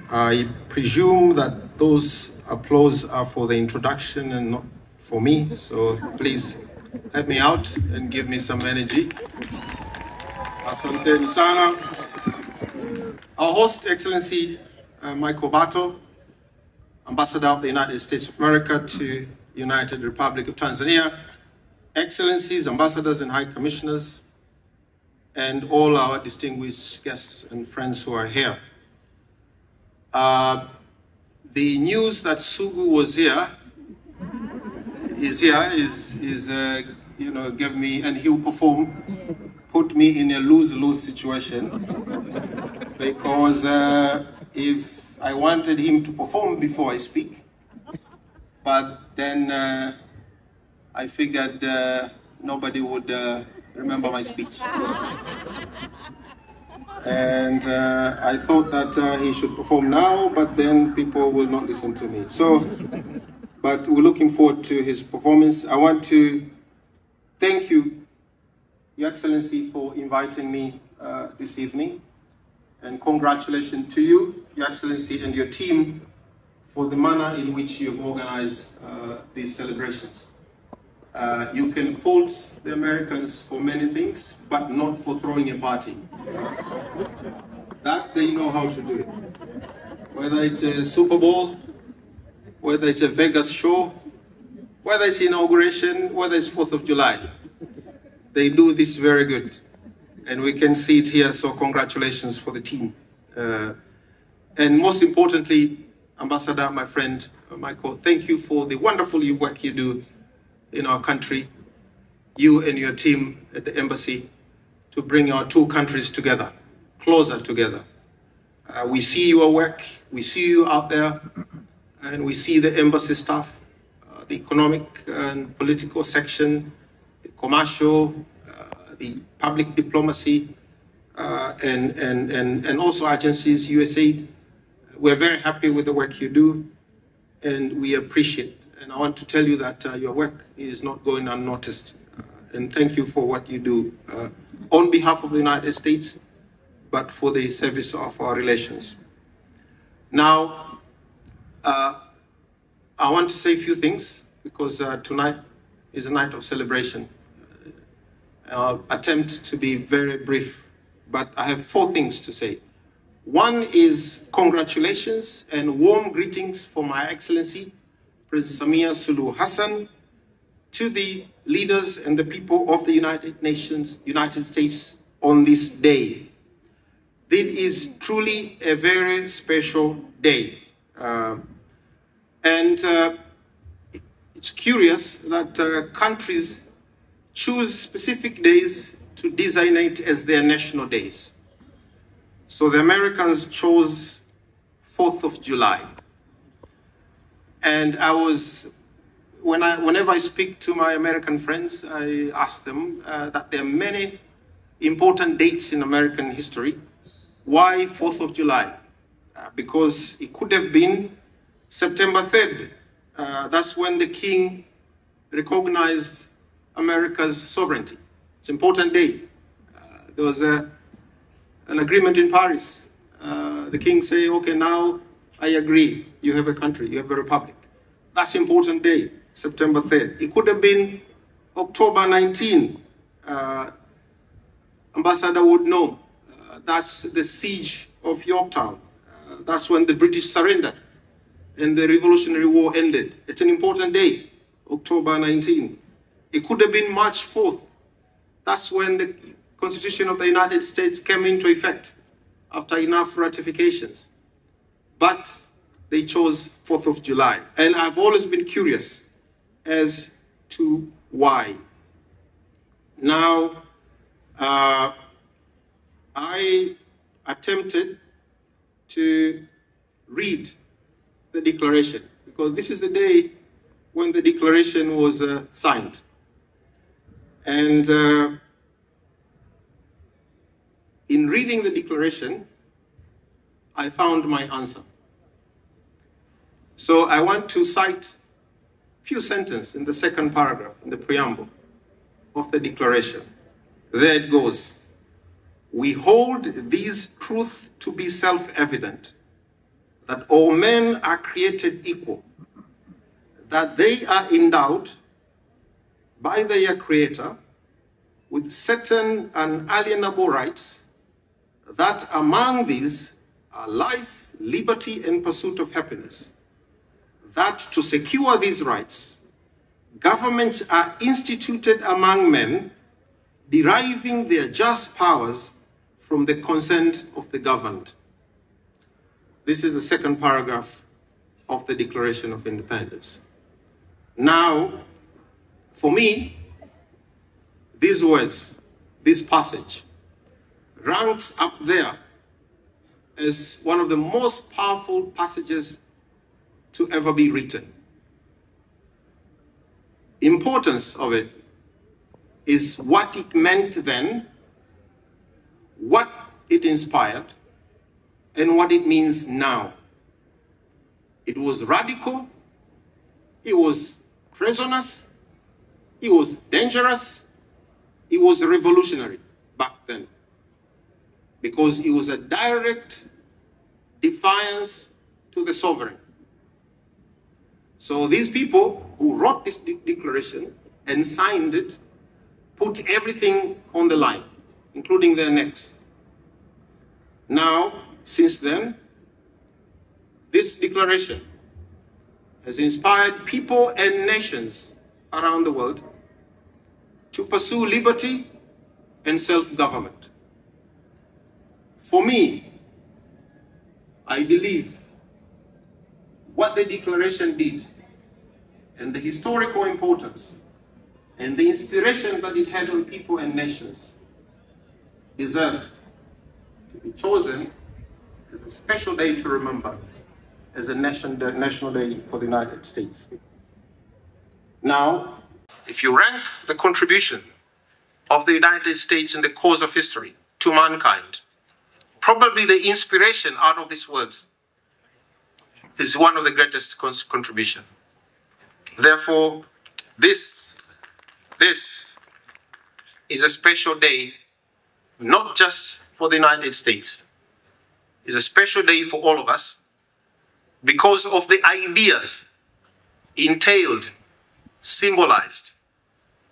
I presume that those applause are for the introduction and not for me, so please help me out and give me some energy. Asante sana. Our host, Excellency Michael Bato, Ambassador of the United States of America to United Republic of Tanzania, Excellencies, Ambassadors and High Commissioners, and all our distinguished guests and friends who are here. The news that Sugu was here gave me, and he'll perform, put me in a lose-lose situation, because if I wanted him to perform before I speak, but then I figured nobody would remember my speech. And I thought that he should perform now, but then people will not listen to me. So, but we're looking forward to his performance. I want to thank you, Your Excellency, for inviting me this evening. And congratulations to you, Your Excellency, and your team for the manner in which you have organized these celebrations. You can fault the Americans for many things, but not for throwing a party. That they know how to do it. Whether it's a Super Bowl, whether it's a Vegas show, whether it's inauguration, whether it's 4th of July. They do this very good. And we can see it here, so congratulations for the team. And most importantly, Ambassador, my friend, Michael, thank you for the wonderful work you do in our country, you and your team at the embassy, to bring our two countries together, closer together. We see your work, we see you out there, and we see the embassy staff, the economic and political section, the commercial, the public diplomacy, and also agencies, USAID. We're very happy with the work you do, and we appreciate. And I want to tell you that your work is not going unnoticed. And thank you for what you do on behalf of the United States, but for the service of our relations. Now, I want to say a few things, because tonight is a night of celebration. I'll attempt to be very brief, but I have 4 things to say. One is congratulations and warm greetings for My Excellency, Prince Samia Suluhu Hassan, to the leaders and the people of the United States on this day. It is truly a very special day. It's curious that countries choose specific days to designate as their national days. So the Americans chose 4th of July. And whenever I speak to my American friends, I ask them that there are many important dates in American history. Why 4th of July? Because it could have been September 3rd. That's when the king recognized America's sovereignty. It's an important day. There was an agreement in Paris. The king said, okay, now I agree. You have a country, you have a republic. That's an important day, September 3rd. It could have been October 19. Ambassador would know. That's the siege of Yorktown. That's when the British surrendered and the Revolutionary War ended. It's an important day, October 19. It could have been March 4th. That's when the Constitution of the United States came into effect after enough ratifications. But they chose 4th of July. And I've always been curious as to why. Now, I attempted to read the declaration, because this is the day when the declaration was signed. And in reading the declaration, I found my answer. So I want to cite a few sentences in the second paragraph, in the preamble of the declaration. There it goes. We hold these truths to be self-evident, that all men are created equal, that they are endowed by their Creator with certain unalienable rights, that among these are life, liberty, and pursuit of happiness, that to secure these rights, governments are instituted among men, deriving their just powers from the consent of the governed. This is the second paragraph of the Declaration of Independence. Now, for me, these words, this passage, ranks up there as one of the most powerful passages to ever be written. Importance of it is what it meant then, what it inspired, and what it means now. It was radical, it was treasonous, it was dangerous, it was revolutionary back then, because it was a direct defiance to the sovereign. So these people who wrote this declaration and signed it put everything on the line, including their necks. Now, since then, this declaration has inspired people and nations around the world to pursue liberty and self-government. For me, I believe what the declaration did and the historical importance and the inspiration that it had on people and nations deserve to be chosen as a special day to remember, as a national day for the United States. Now, if you rank the contribution of the United States in the course of history to mankind, probably the inspiration out of these words is one of the greatest contribution. Therefore, this is a special day, not just for the United States. It's a special day for all of us because of the ideas entailed, symbolized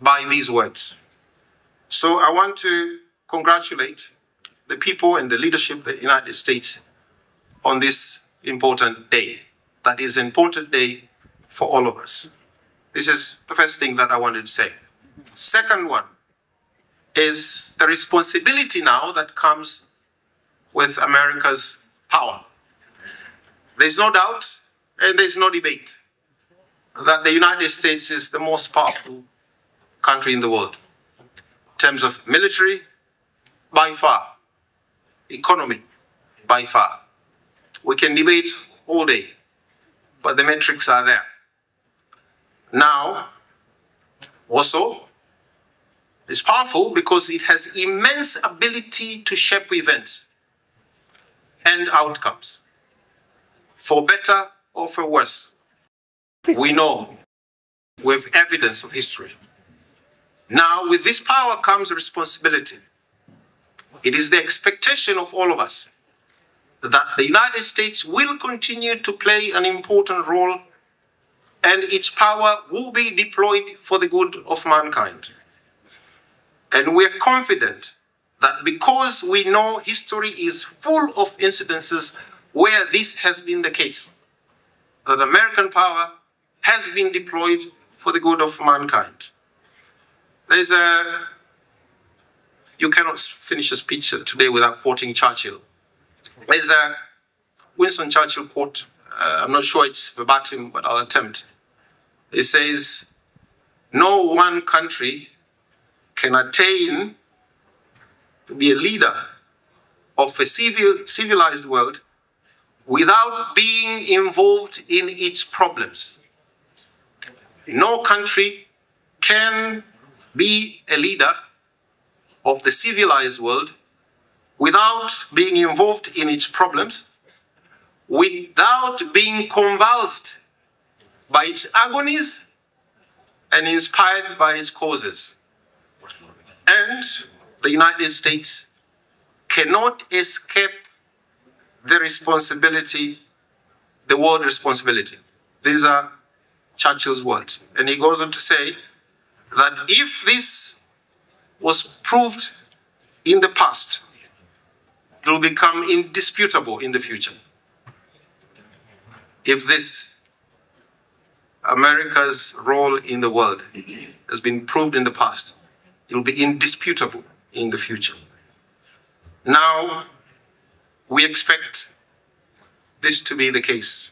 by these words. So I want to congratulate the people and the leadership of the United States on this important day. That is an important day for all of us. This is the first thing that I wanted to say. Second one is the responsibility now that comes with America's power. There's no doubt and there's no debate that the United States is the most powerful country in the world. In terms of military, by far. Economy, by far. We can debate all day, but the metrics are there. Now, also, it's powerful because it has immense ability to shape events and outcomes, for better or for worse. We know, with evidence of history. Now, with this power comes responsibility. It is the expectation of all of us that the United States will continue to play an important role and its power will be deployed for the good of mankind. And we are confident that because we know history is full of incidences where this has been the case, that American power has been deployed for the good of mankind. You cannot finish a speech today without quoting Churchill. There's a Winston Churchill quote, I'm not sure it's verbatim, but I'll attempt. It says, "No one country can attain to be a leader of a civilized world without being involved in its problems. No country can be a leader of the civilized world without being involved in its problems, without being convulsed by its agonies and inspired by its causes. And the United States cannot escape the responsibility the world responsibility. These are Churchill's words. And he goes on to say that if this was proved in the past, it will become indisputable in the future. If this America's role in the world has been proved in the past, it will be indisputable in the future. Now, we expect this to be the case.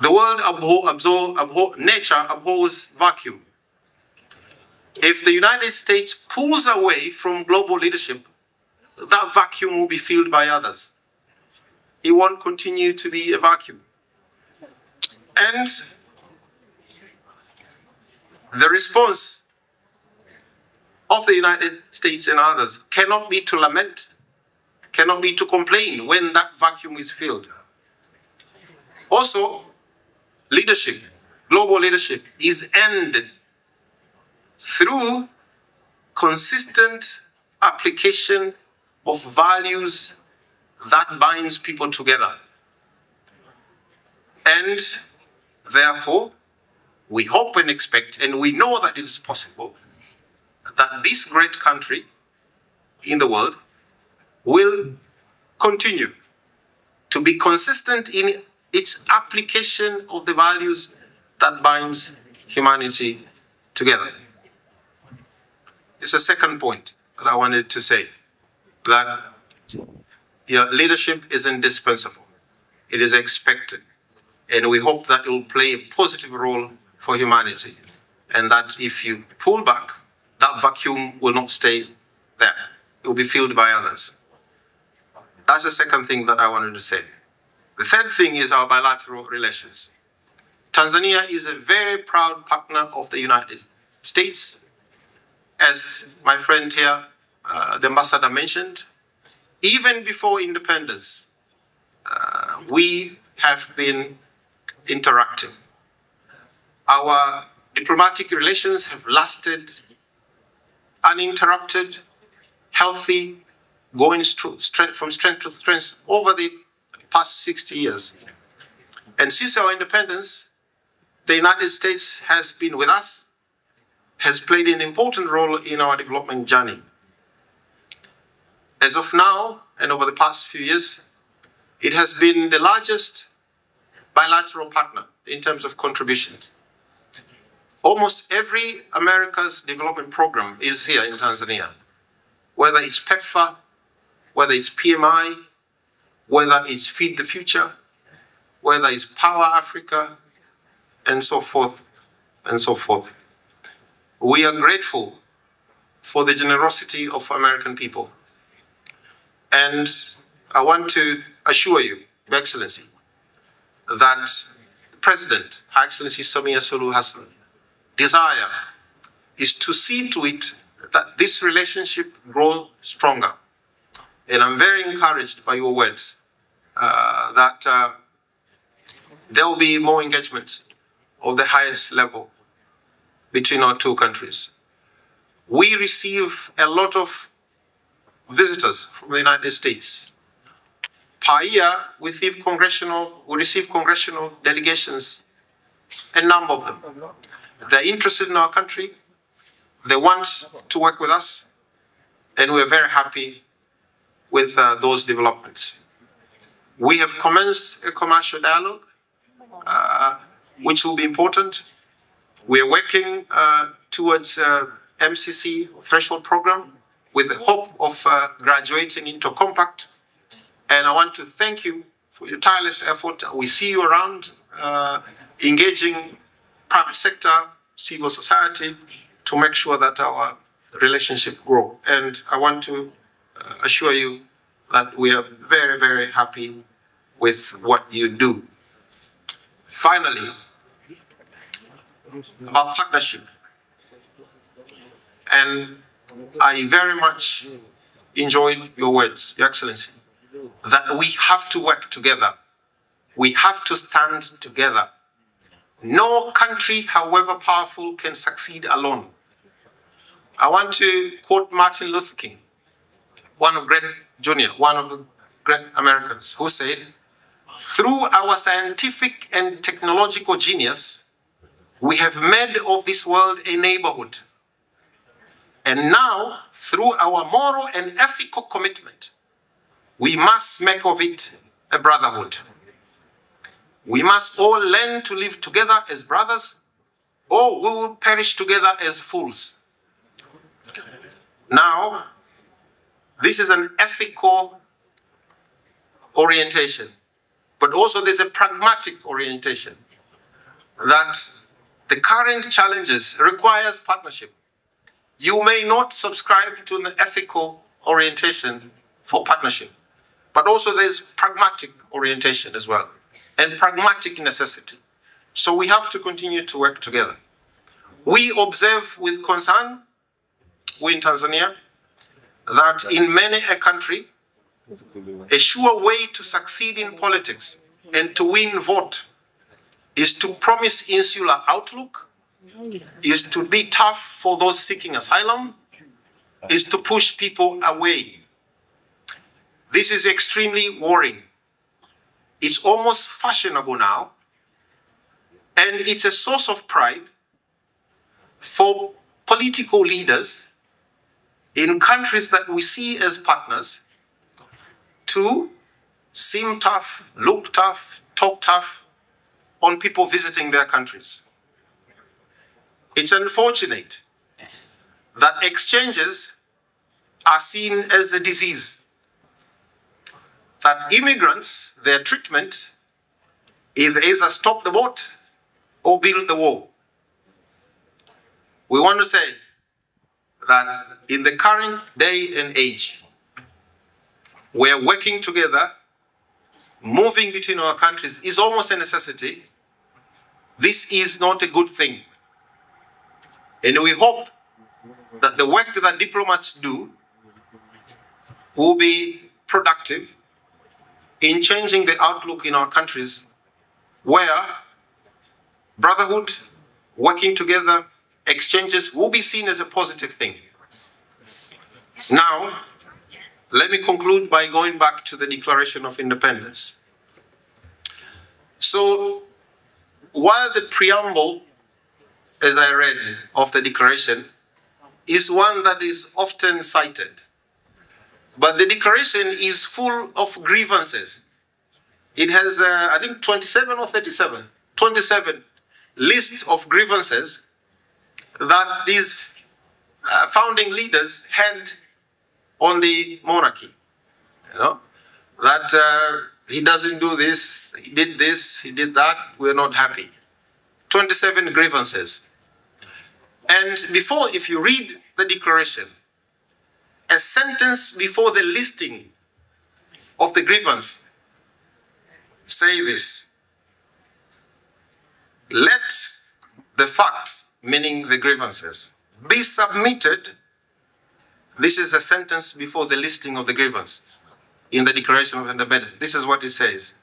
The world nature abhors vacuum. If the United States pulls away from global leadership, that vacuum will be filled by others. It won't continue to be a vacuum. And the response of the United States and others cannot be to lament, cannot be to complain when that vacuum is filled. Also, leadership, global leadership, is ended through consistent application of values that binds people together. And therefore, we hope and expect, and we know that it is possible, that this great country in the world will continue to be consistent in its application of the values that binds humanity together. It's a second point that I wanted to say, that your leadership is indispensable. It is expected. And we hope that it will play a positive role for humanity. And that if you pull back, that vacuum will not stay there. It will be filled by others. That's the second thing that I wanted to say. The third thing is our bilateral relations. Tanzania is a very proud partner of the United States. As my friend here, the ambassador mentioned, even before independence, we have been interacting. Our diplomatic relations have lasted uninterrupted, healthy, going from strength to strength over the past 60 years. And since our independence, the United States has been with us, has played an important role in our development journey. As of now, and over the past few years, it has been the largest bilateral partner in terms of contributions. Almost every America's development program is here in Tanzania, whether it's PEPFAR, whether it's PMI, whether it's Feed the Future, whether it's Power Africa, and so forth, and so forth. We are grateful for the generosity of American people. And I want to assure you, Your Excellency, that the President, Her Excellency Samia Suluhu Hassan, desire is to see to it that this relationship grows stronger. And I'm very encouraged by your words that there will be more engagement of the highest level between our two countries. We receive a lot of visitors from the United States. Per year, we receive congressional delegations, a number of them. They're interested in our country, they want to work with us, and we're very happy with those developments. We have commenced a commercial dialogue, which will be important. We are working towards MCC threshold program with the hope of graduating into a compact. And I want to thank you for your tireless effort. We see you around engaging private sector, civil society to make sure that our relationship grow. And I want to assure you that we are very, very happy with what you do. Finally, about partnership. And I very much enjoyed your words, Your Excellency, that we have to work together. We have to stand together. No country, however powerful, can succeed alone. I want to quote Martin Luther King, one of the great Americans, who said, Through our scientific and technological genius, we have made of this world a neighborhood. And now, through our moral and ethical commitment, we must make of it a brotherhood. We must all learn to live together as brothers, or we will perish together as fools. Now, this is an ethical orientation, but also there's a pragmatic orientation that the current challenges requires partnership. You may not subscribe to an ethical orientation for partnership, but also there's pragmatic orientation as well, and pragmatic necessity. So we have to continue to work together. We observe with concern, we in Tanzania, that in many a country, a sure way to succeed in politics and to win vote is to promise insular outlook, is to be tough for those seeking asylum, is to push people away. This is extremely worrying. It's almost fashionable now, and it's a source of pride for political leaders in countries that we see as partners to seem tough, look tough, talk tough on people visiting their countries. It's unfortunate that exchanges are seen as a disease, that immigrants, their treatment, either stop the boat or build the wall. We want to say that in the current day and age, where working together, moving between our countries is almost a necessity, this is not a good thing. And we hope that the work that diplomats do will be productive in changing the outlook in our countries, where brotherhood, working together, exchanges will be seen as a positive thing. Now, let me conclude by going back to the Declaration of Independence. So, while the preamble, as I read, of the Declaration is one that is often cited, but the Declaration is full of grievances. It has, I think, 27 or 37, 27 lists of grievances that these founding leaders had on the monarchy. You know, that he doesn't do this, he did that, we're not happy. 27 grievances. And before, if you read the Declaration, a sentence before the listing of the grievance say this: let the facts, meaning the grievances, be submitted. This is a sentence before the listing of the grievances in the Declaration of Independence. This is what it says: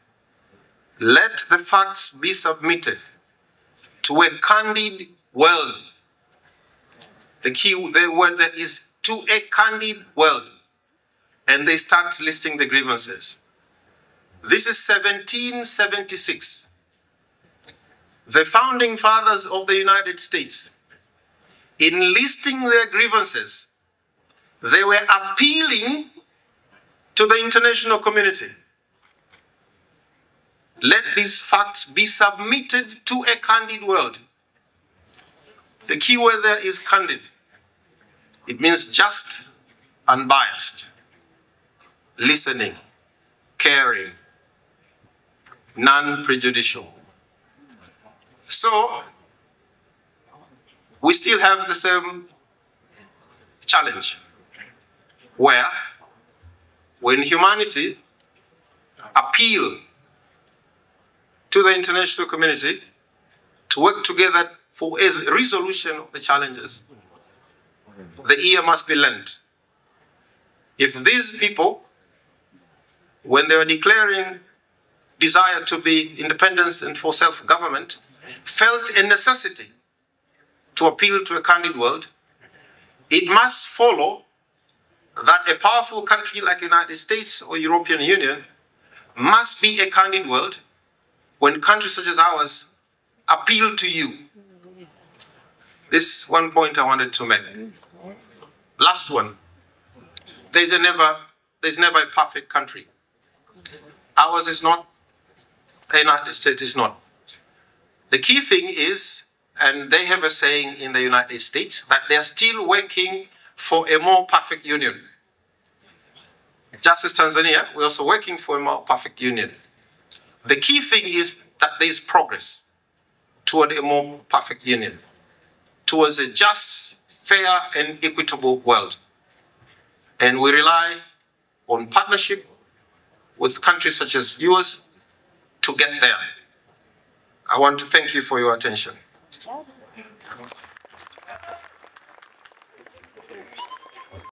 let the facts be submitted to a candid world. The word that is to a candid world. And they start listing the grievances. This is 1776. The founding fathers of the United States, in listing their grievances, they were appealing to the international community. Let these facts be submitted to a candid world. The key word there is candid. It means just, unbiased, listening, caring, non-prejudicial. So, we still have the same challenge, where when humanity appeal to the international community to work together for a resolution of the challenges, the ear must be lent. If these people, when they were declaring desire to be independence and for self-government, felt a necessity to appeal to a candid world, it must follow that a powerful country like the United States or European Union must be a candid world when countries such as ours appeal to you. This one point I wanted to make. Last one. There's never a perfect country. Ours is not. The United States is not. The key thing is, and they have a saying in the United States, that they are still working for a more perfect union. Just as Tanzania, we're also working for a more perfect union. The key thing is that there is progress toward a more perfect union, towards a just, fair, and equitable world. And we rely on partnership with countries such as yours to get there. I want to thank you for your attention.